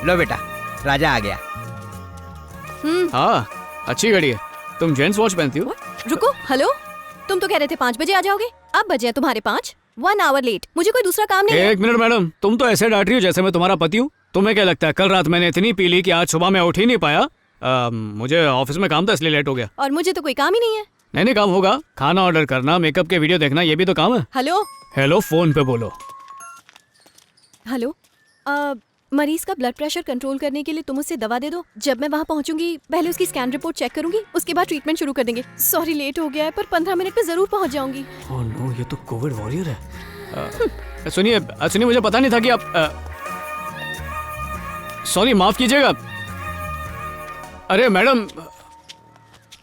लो बेटा, राजा आ गया। हाँ, अच्छी घड़ी है। तुम जेंट्स वॉच पहनती हो? रुको, हेलो, तुम तो कह रहे थे 5 बजे आ जाओगे, अब बजे हैं तुम्हारे 5, 1 आवर लेट। मुझे कोई दूसरा काम नहीं है। एक मिनट मैडम, तुम तो ऐसे डांट रही हो जैसे मैं तुम्हारा पति हूँ। तुम्हें क्या लगता है कल रात मैंने इतनी पी ली कि आज सुबह मैं उठ ही नहीं पाया? मुझे ऑफिस में काम था इसलिए लेट हो गया। और मुझे तो कोई काम ही नहीं है। नहीं काम होगा, खाना ऑर्डर करना, मेकअप के वीडियो देखना, ये भी तो काम है। हेलो हेलो, फोन पे बोलो। हेलो, मरीज का ब्लड प्रेशर कंट्रोल करने के लिए तुम उससे दवा दे दो। जब मैं वहाँ पहुँचूंगी पहले उसकी स्कैन रिपोर्ट चेक करूंगी, उसके बाद ट्रीटमेंट शुरू कर देंगे। सॉरी लेट हो गया है, पर 15 मिनट में जरूर पहुँच जाऊंगी। ओह नो, ये तो कोविड वॉरियर है। सुनिए, मुझे पता नहीं था कि आप सॉरी, माफ कीजिएगा। अरे मैडम।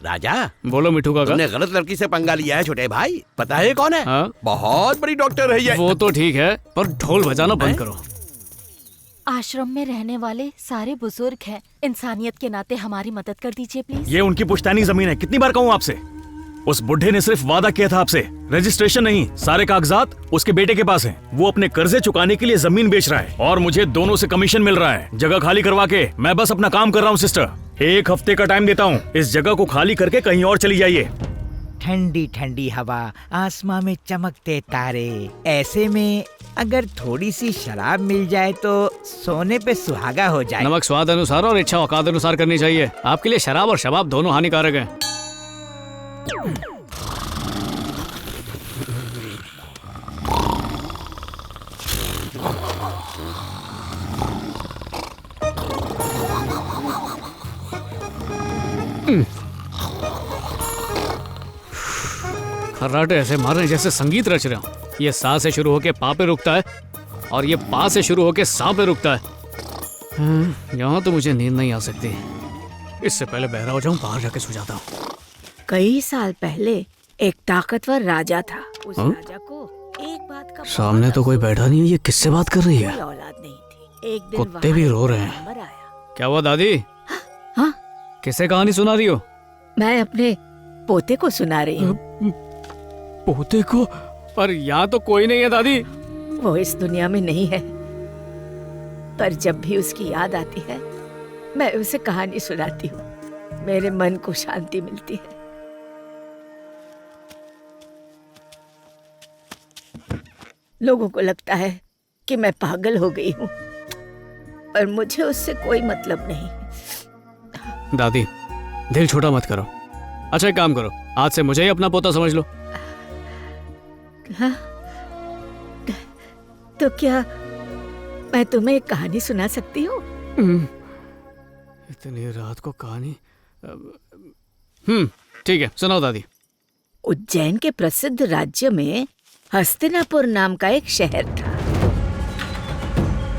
राजा, बोलो मिठू काका। तुमने गलत लड़की से पंगा लिया है छोटे भाई। पता है कौन है? हाँ? बहुत बड़ी डॉक्टर है ये। वो तो ठीक है, पर ढोल बजाना बंद करो। आश्रम में रहने वाले सारे बुजुर्ग हैं, इंसानियत के नाते हमारी मदद कर दीजिए प्लीज। ये उनकी पुश्तैनी जमीन है, कितनी बार कहूँ आपसे। उस बुढ़े ने सिर्फ वादा किया था आपसे, रजिस्ट्रेशन नहीं। सारे कागजात उसके बेटे के पास हैं। वो अपने कर्जे चुकाने के लिए जमीन बेच रहा है और मुझे दोनों से कमीशन मिल रहा है। जगह खाली करवा के मैं बस अपना काम कर रहा हूँ सिस्टर। 1 हफ्ते का टाइम देता हूँ, इस जगह को खाली करके कहीं और चली जाइए। ठंडी ठंडी हवा, आसमां में चमकते तारे, ऐसे में अगर थोड़ी सी शराब मिल जाए तो सोने पे सुहागा हो जाए। नमक स्वाद अनुसार और इच्छा औकात अनुसार करनी चाहिए। आपके लिए शराब और शबाब दोनों हानिकारक हैं। खर्राटे ऐसे मार रहे हैं जैसे संगीत रच रहे हो। ये सा से शुरू होके पा पे रुकता है और ये पा से शुरू होके सा पे रुकता है। यहाँ तो मुझे नींद नहीं आ सकती। इससे पहले बहरा हो जाऊं, बाहर जाके सो जाता हूँ। कई साल पहले एक ताकतवर राजा था। उस राजा को एक बात का सामने तो कोई बैठा नहीं है, ये किससे बात कर रही है? कोई औलाद नहीं थी। एक दिन कुत्ते भी रो रहे हैं। नंबर आया। क्या हुआ दादी? हाँ? किसे कहानी सुना रही हो? मैं अपने पोते को सुना रही हूँ। पोते को? पर यहाँ तो कोई नहीं है दादी। वो इस दुनिया में नहीं है, पर जब भी उसकी याद आती है मैं उसे कहानी सुनाती हूँ। मेरे मन को शांति मिलती है। लोगों को लगता है कि मैं पागल हो गई हूँ, पर मुझे उससे कोई मतलब नहीं। दादी, दिल छोटा मत करो। अच्छा एक काम करो, आज से मुझे ही अपना पोता समझ लो। हाँ? तो क्या मैं तुम्हें एक कहानी सुना सकती हूँ? इतनी रात को कहानी? ठीक है, सुनाओ दादी। उज्जैन के प्रसिद्ध राज्य में हस्तिनापुर नाम का एक शहर था।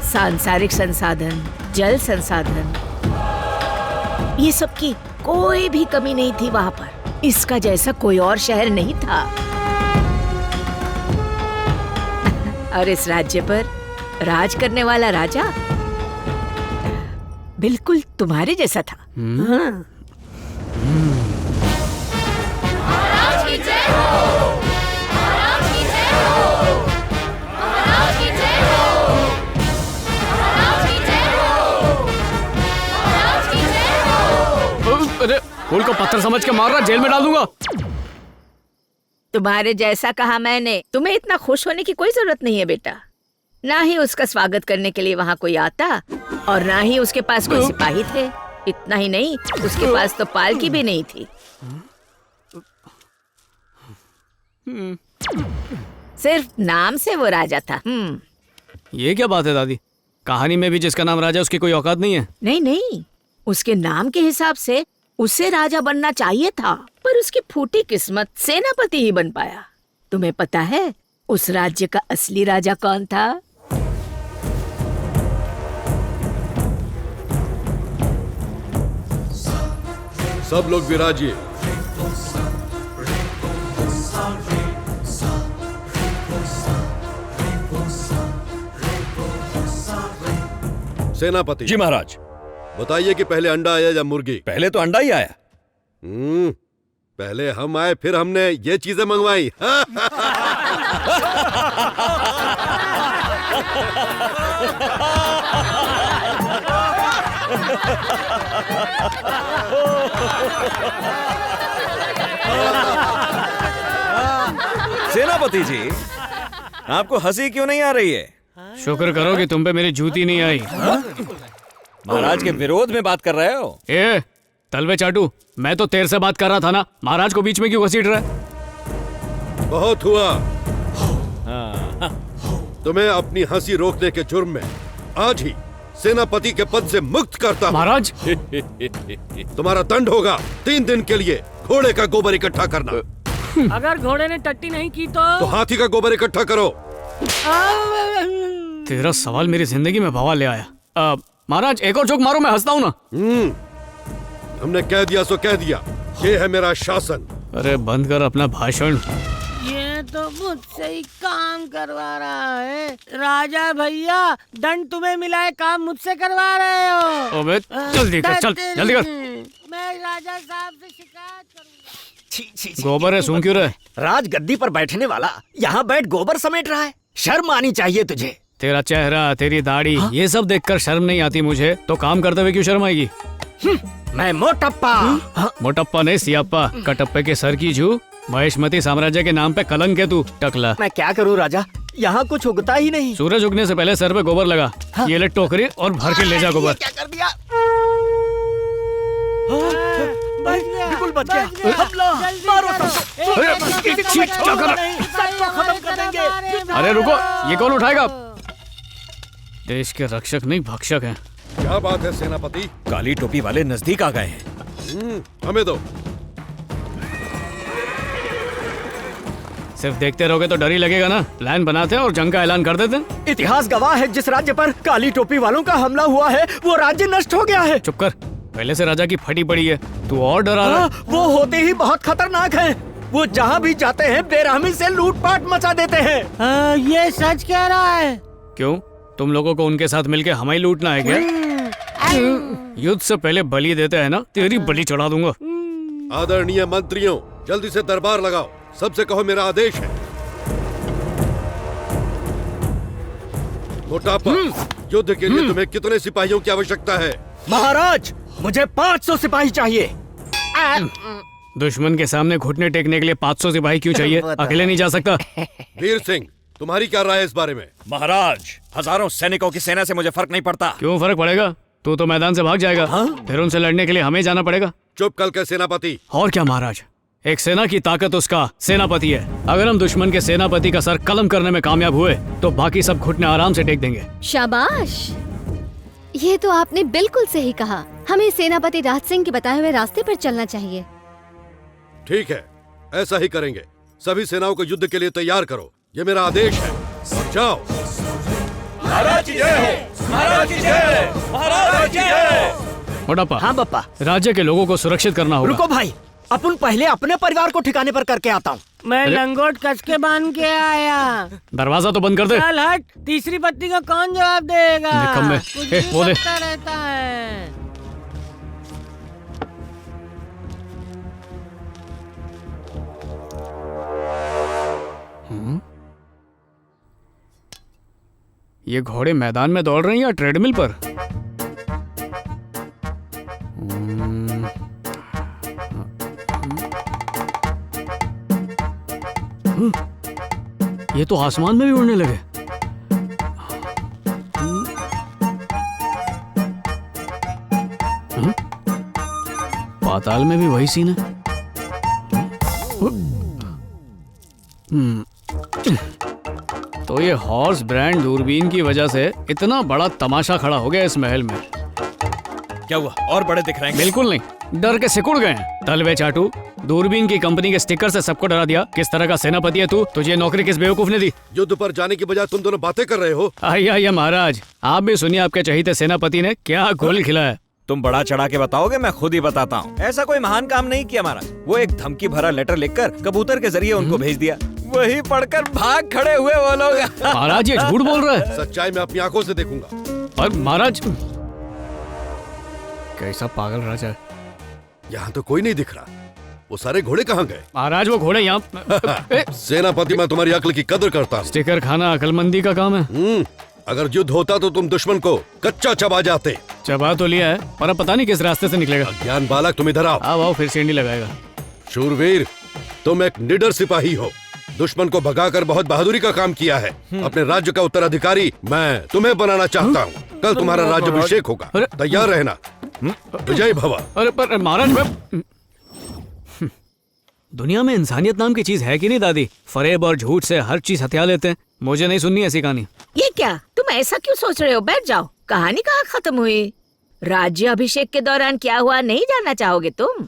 सांसारिक संसाधन, जल संसाधन, ये सब की कोई भी कमी नहीं थी वहां पर। इसका जैसा कोई और शहर नहीं था। और इस राज्य पर राज करने वाला राजा बिल्कुल तुम्हारे जैसा था। हाँ। अरे फूल को पत्थर समझ के मार रहा, जेल में डाल दूंगा। तुम्हारे जैसा कहा मैंने। तुम्हें इतना खुश होने की कोई जरूरत नहीं है बेटा। ना ही उसका स्वागत करने के लिए वहाँ कोई आता और ना ही उसके पास कोई सिपाही थे। इतना ही नहीं, उसके पास तो पालकी भी नहीं थी। सिर्फ नाम से वो राजा था। ये क्या बात है दादी? कहानी में भी जिसका नाम राजा उसकी कोई औकात नहीं है? नहीं नहीं, उसके नाम के हिसाब से उसे राजा बनना चाहिए था, पर उसकी फूटी किस्मत सेनापति ही बन पाया। तुम्हें पता है उस राज्य का असली राजा कौन था? सब लोग विराजिए। सेनापति जी महाराज। बताइए कि पहले अंडा आया या मुर्गी? पहले तो अंडा ही आया। पहले हम आए फिर हमने ये चीजें मंगवाई। सेनापति जी, आपको हंसी क्यों नहीं आ रही है? शुक्र करो कि तुम पे मेरी जूती नहीं आई। महाराज के विरोध में बात कर रहे हो? ए तलवे चाटू, मैं तो तेरे से बात कर रहा था ना, महाराज को बीच में क्यों घसीट रहा है? बहुत हुआ। तुम्हें अपनी हंसी रोकने के जुर्म में आज ही सेनापति के पद से मुक्त करता हूं। महाराज तुम्हारा दंड होगा 3 दिन के लिए घोड़े का गोबर इकट्ठा करना। अगर घोड़े ने टट्टी नहीं की तो हाथी का गोबर इकट्ठा करो। तेरा सवाल मेरी जिंदगी में बवाल ले आया। महाराज एक और जोक मारो, मैं हंसता हूँ ना। हमने कह दिया सो कह दिया, ये है मेरा शासन। अरे बंद कर अपना भाषण। ये तो मुझसे ही काम करवा रहा है। राजा भैया, दंड तुम्हें मिला है, काम मुझसे करवा रहे हो। अबे जल्दी कर, चल जल्दी कर। मैं राजा साहब से शिकायत करूंगा। गोबर है, सूंघ क्यों रहे? राज गद्दी पर बैठने वाला यहाँ बैठ गोबर समेट रहा है। शर्म आनी चाहिए तुझे। तेरा चेहरा, तेरी दाढ़ी, ये सब देखकर शर्म नहीं आती मुझे, तो काम करते हुए क्यों शर्म आएगी? मैं मोटप्पा। मोटप्पा नहीं, सियाप्पा। कटप्पे के सर की जू, महेशमती साम्राज्य के नाम पे कलंक है तू, टकला। मैं क्या करूँ राजा, यहाँ कुछ उगता ही नहीं। सूरज उगने से पहले सर पे गोबर लगा। ये ले टोकरी और भर के ले जा गोबर। क्या कर दिया? बिल्कुल बच गया। हमला, मारो सबको खत्म कर देंगे। अरे रुको, ये कौन उठाएगा? देश के रक्षक नहीं, भक्षक हैं। क्या बात है सेनापति? काली टोपी वाले नजदीक आ गए हैं। हमें दो। सिर्फ देखते रहोगे तो डर ही लगेगा ना। प्लान बनाते हैं और जंग का ऐलान कर देते हैं। इतिहास गवाह है, जिस राज्य पर काली टोपी वालों का हमला हुआ है वो राज्य नष्ट हो गया है। चुप कर, पहले से राजा की फटी पड़ी है, तू और डरा रहा है। वो होते ही बहुत खतरनाक है। वो जहाँ भी जाते हैं बेरहमी से लूटपाट मचा देते हैं। ये सच कह रहा है। क्यों, तुम लोगों को उनके साथ मिलके हमें ही लूटना है क्या? युद्ध से पहले बलि देते हैं ना, तेरी बलि चढ़ा दूंगा। आदरणीय मंत्रियों, जल्दी से दरबार लगाओ, सबसे कहो मेरा आदेश है। मोटापा, युद्ध के लिए तुम्हें कितने सिपाहियों की आवश्यकता है? महाराज, मुझे 500 सिपाही चाहिए। दुश्मन के सामने घुटने टेकने के लिए 500 सिपाही क्यों चाहिए? अकेले नहीं जा सकता। वीर सिंह, तुम्हारी क्या राय है इस बारे में? महाराज, हजारों सैनिकों की सेना से मुझे फर्क नहीं पड़ता। क्यों फर्क पड़ेगा? तू तो मैदान से भाग जाएगा। फिर उनसे लड़ने के लिए हमें जाना पड़ेगा। चुप कल के सेनापति। और क्या महाराज, एक सेना की ताकत उसका सेनापति है। अगर हम दुश्मन के सेनापति का सर कलम करने में कामयाब हुए तो बाकी सब घुटने आराम से टेक देंगे। शाबाश, ये तो आपने बिल्कुल सही कहा। हमें सेनापति राज सिंह के बताए हुए रास्ते पर चलना चाहिए। ठीक है, ऐसा ही करेंगे। सभी सेनाओं को युद्ध के लिए तैयार करो, ये मेरा आदेश है। और जाओ। महाराज की जय हो, महाराज की जय, महाराज की जय। मोटापा, हाँ बप्पा। राज्य के लोगों को सुरक्षित करना होगा। रुको भाई, अपन पहले अपने परिवार को ठिकाने पर करके आता हूँ। मैं लंगोट कस के बांध के आया। दरवाजा तो बंद कर दे। चल हट, तीसरी पत्नी को कौन जवाब देगा? निकम्मे। कुछ ए, भी वो दे। करता रहता है। ये घोड़े मैदान में दौड़ रहे हैं या ट्रेडमिल पर? ये तो आसमान में भी उड़ने लगे। पाताल में भी वही सीन है। तो ये हॉर्स ब्रांड दूरबीन की वजह से इतना बड़ा तमाशा खड़ा हो गया इस महल में। क्या हुआ, और बड़े दिख रहे हैं? बिल्कुल नहीं, डर के सिकुड़ गए हैं। तलवे चाटू, दूरबीन की कंपनी के स्टिकर से सबको डरा दिया। किस तरह का सेनापति है तू? तुझे नौकरी किस बेवकूफ ने दी? युद्ध पर जाने की बजाय तुम दोनों बातें कर रहे हो। आइए महाराज, आप भी सुनिए आपके चहीते सेनापति ने क्या गोल खिलाया। तुम बड़ा चढ़ा के बताओगे, मैं खुद ही बताता हूँ। ऐसा कोई महान काम नहीं किया महाराज। वो एक धमकी भरा लेटर लिखकर कबूतर के जरिए उनको भेज दिया। वही पढ़कर भाग खड़े हुए वो लोग। महाराज ये झूठ बोल रहा है। सच्चाई मैं अपनी आंखों से देखूंगा। और महाराज, कैसा पागल राजा है। यहाँ तो कोई नहीं दिख रहा। वो सारे घोड़े कहाँ गए? महाराज वो घोड़े यहाँ। सेनापति, मैं तुम्हारी अक्ल की कदर करता हूँ। स्टिकर खाना अक्लमंदी का काम है। अगर युद्ध होता तो तुम दुश्मन को कच्चा चबा जाते। चबा तो लिया है, पर अब पता नहीं किस रास्ते से निकलेगा। ज्ञान बालक, तुम इधर आओ। आओ फिर सीढ़ी लगाएगा। शूरवीर, तुम एक निडर सिपाही हो। दुश्मन को भगाकर बहुत बहादुरी का काम किया है। अपने राज्य का उत्तराधिकारी मैं तुम्हें बनाना चाहता हूँ। कल तुम्हारा राज्याभिषेक होगा, तैयार रहना। विजय भव। अरे पर महाराज, मैं दुनिया में इंसानियत नाम की चीज है कि नहीं दादी? फरेब और झूठ से हर चीज हथिया लेते हैं। मुझे नहीं सुननी ऐसी कहानी। ये क्या, तुम ऐसा क्यों सोच रहे हो? बैठ जाओ। कहानी कहाँ खत्म हुई? राज्य अभिषेक के दौरान क्या हुआ नहीं जानना चाहोगे तुम?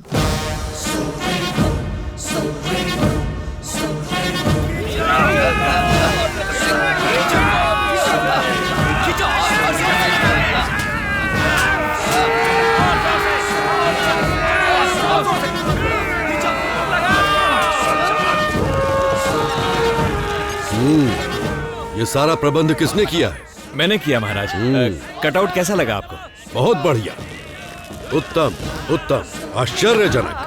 ये सारा प्रबंध किसने किया है? मैंने किया महाराज। कटआउट कैसा लगा आपको? बहुत बढ़िया, उत्तम उत्तम, आश्चर्यजनक।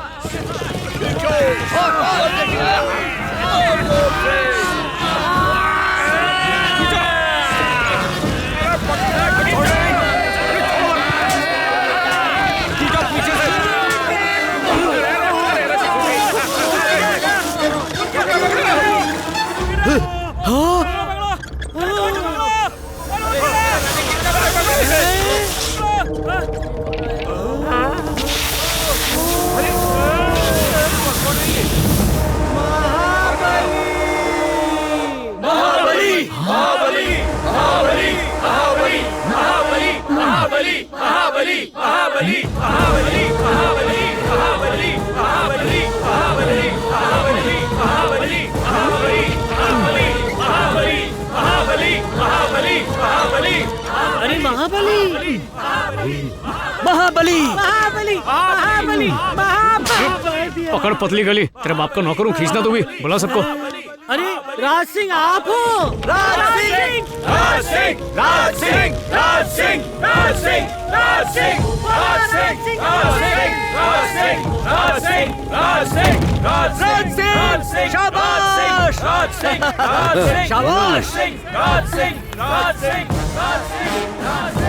अरे महाबली, महाबली, महाबली, महाबली, महाबली। पकड़ पतली गली, तेरे बाप का नौकर हूँ, खींचना तू भी। बुला सबको। अरे राज सिंह, आप हो? राज सिंह, राज सिंह, राज सिंह, राज सिंह, राज सिंह, राज सिंह, राज सिंह, राज सिंह, राज सिंह, राज सिंह, राज सिंह, राज सिंह, शाबाश, राज सिंह, राज सिंह, शाबाश, राज सिंह, राज सिंह, राज सिंह, राज सिंह, राज सिंह।